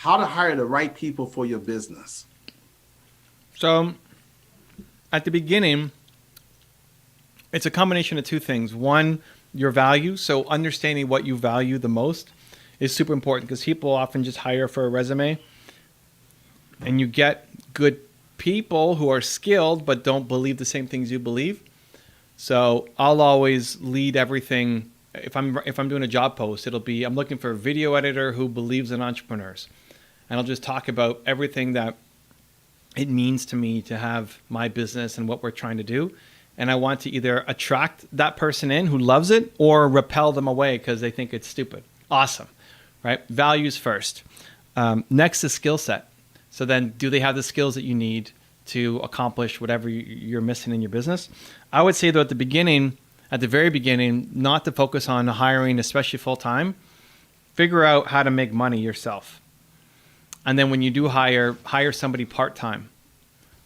how to hire the right people for your business. So at the beginning, it's a combination of two things. One, your value. So understanding what you value the most is super important because people often just hire for a resume, and you get good people who are skilled but don't believe the same things you believe. So I'll always lead everything. If I'm doing a job post, it'll be I'm looking for a video editor who believes in entrepreneurs, and I'll just talk about everything that it means to me to have my business and what we're trying to do. And I want to either attract that person in who loves it or repel them away because they think it's stupid. Awesome, right? Values first. Next is skill set. So then do they have the skills that you need to accomplish whatever you're missing in your business? I would say though at the very beginning, not to focus on hiring, especially full-time. Figure out how to make money yourself. And then when you do hire somebody part-time.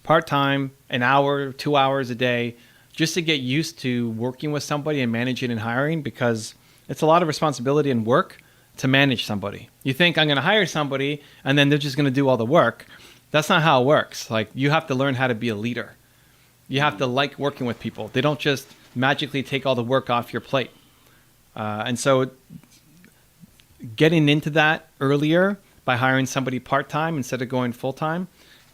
Part-time, an hour, 2 hours a day, just to get used to working with somebody and managing and hiring, because it's a lot of responsibility and work to manage somebody. You think I'm going to hire somebody and then they're just going to do all the work. That's not how it works. Like, you have to learn how to be a leader. You have to like working with people. They don't just magically take all the work off your plate. And so getting into that earlier by hiring somebody part-time instead of going full-time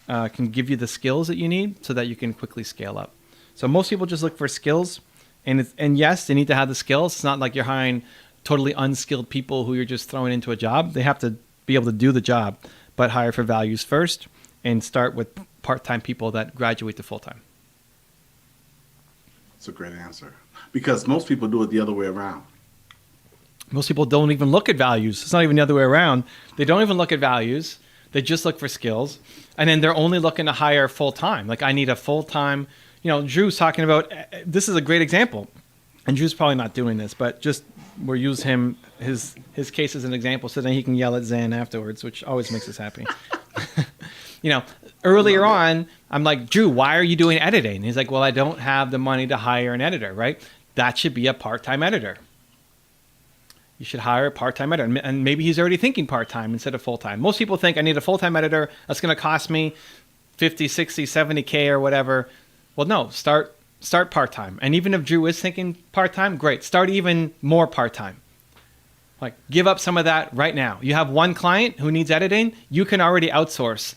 can give you the skills that you need so that you can quickly scale up. So most people just look for skills, and yes, they need to have the skills. It's not like you're hiring totally unskilled people who you're just throwing into a job. They have to be able to do the job, but hire for values first and start with part-time people that graduate to full-time. That's a great answer, because most people do it the other way around. Most people don't even look at values. It's not even the other way around. They don't even look at values. They just look for skills. And then they're only looking to hire full-time. Like, I need a full-time, Drew's talking about, this is a great example. And Drew's probably not doing this, but just we'll use his case as an example so then he can yell at Zan afterwards, which always makes us happy. Earlier on, I'm like, Drew, why are you doing editing? And he's like, well, I don't have the money to hire an editor, right? That should be a part-time editor. You should hire a part-time editor. And maybe he's already thinking part-time instead of full-time. Most people think I need a full-time editor. That's going to cost me 50, 60, 70K or whatever. Well, no, start part-time. And even if Drew is thinking part-time, great. Start even more part-time. Like, give up some of that right now. You have one client who needs editing. You can already outsource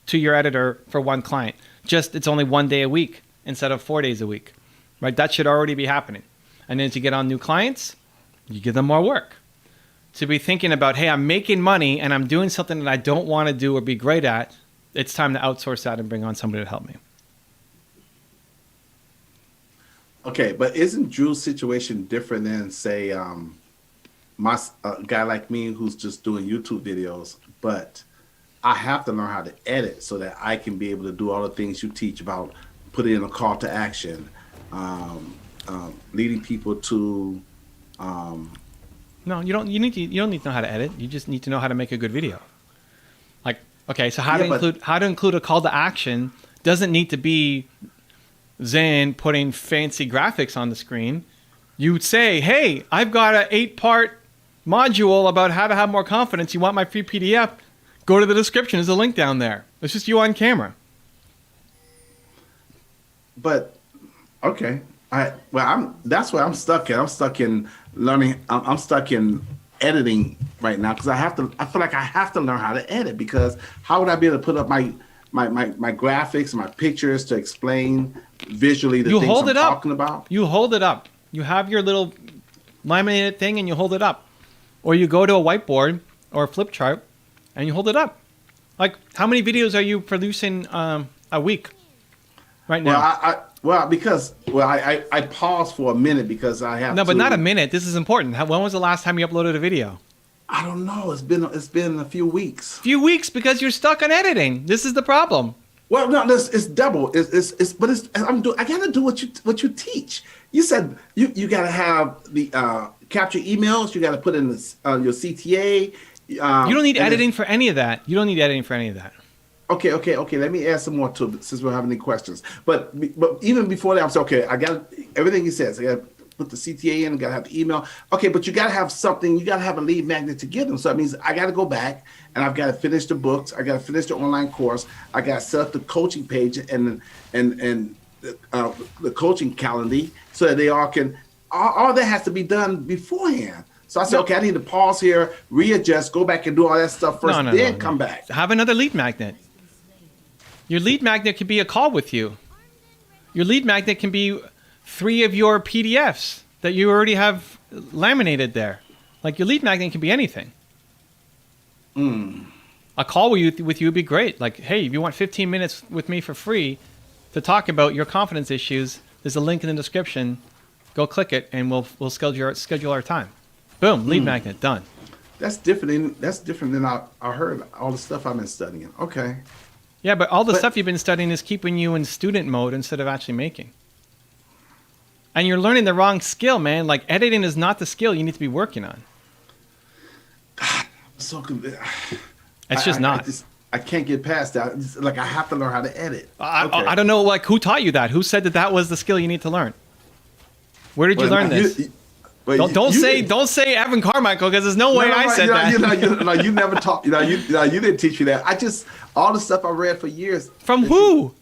to your editor for one client. Just it's only 1 day a week instead of 4 days a week, right? That should already be happening. And then as you get on new clients, you give them more work. To be thinking about, hey, I'm making money and I'm doing something that I don't want to do or be great at, it's time to outsource that and bring on somebody to help me. Okay, but isn't Drew's situation different than, say, a guy like me who's just doing YouTube videos, but I have to learn how to edit so that I can be able to do all the things you teach about putting in a call to action, leading people to... No, you don't need to know how to edit. You just need to know how to make a good video. Like, okay, so how to include a call to action doesn't need to be Zan putting fancy graphics on the screen. You would say, hey, I've got an 8-part module about how to have more confidence. You want my free PDF? Go to the description. There's a link down there. It's just you on camera. But, okay. That's where I'm stuck at. I'm stuck in learning. I'm stuck in editing right now because I feel like I have to learn how to edit, because how would I be able to put up my graphics and my pictures to explain visually the things I'm talking about? You hold it up. You have your little laminated thing and you hold it up. Or you go to a whiteboard or a flip chart and you hold it up. Like, how many videos are you producing a week right now? I paused for a minute because I have to. No, but not a minute. This is important. When was the last time you uploaded a video? I don't know. It's been a few weeks. Few weeks because you're stuck on editing. This is the problem. Well, no, it's double. I gotta do what you teach. You said you gotta have the capture emails. You gotta put in your CTA. You don't need editing for any of that. Okay. Let me add some more to it since we don't have any questions. But even before that, I'm saying, okay, I got everything he says. I got put the CTA in, got to have the email. Okay, but you got to have something. You got to have a lead magnet to give them. So that means I got to go back and I've got to finish the books. I got to finish the online course. I got to set up the coaching page and the coaching calendar so that they all can. All that has to be done beforehand. So I said, okay, I need to pause here, readjust, go back and do all that stuff first, then come back. Have another lead magnet. Your lead magnet could be a call with you. Your lead magnet can be 3 of your PDFs that you already have laminated there. Like your lead magnet can be anything. A call with you would be great. Like, hey, if you want 15 minutes with me for free to talk about your confidence issues, there's a link in the description. Go click it, and we'll schedule our time. Boom, lead magnet done. That's different. That's different than I heard all the stuff I've been studying. Okay. Yeah, but all the stuff you've been studying is keeping you in student mode instead of actually making. And you're learning the wrong skill, man. Like editing is not the skill you need to be working on. God, I'm so convinced. It's just not. I can't get past that. It's like I have to learn how to edit. I don't know. Like who taught you that? Who said that was the skill you need to learn? Where did you learn this? Don't say Evan Carmichael because there's no way I said that. You never taught. You didn't teach me that. All the stuff I read for years. From who?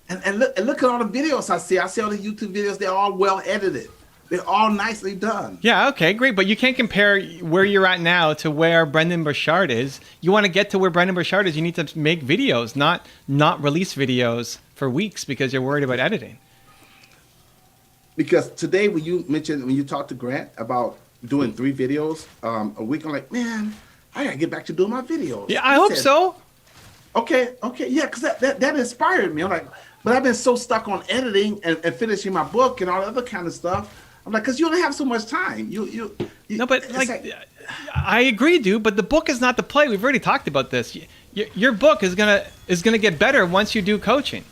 And look at all the videos I see. I see all the YouTube videos. They're all well edited. They're all nicely done. Yeah. Okay. Great. But you can't compare where you're at now to where Brendan Burchard is. You want to get to where Brendan Burchard is. You need to make videos, not release videos for weeks because you're worried about editing. Because today, when you talked to Grant about doing 3 videos a week, I'm like, man, I gotta get back to doing my videos. Yeah, I hope so. Okay, yeah, because that inspired me. I'm like, but I've been so stuck on editing and finishing my book and all the other kind of stuff. I'm like, because you only have so much time. No, but I agree, dude. But the book is not the play. We've already talked about this. Your book is gonna get better once you do coaching.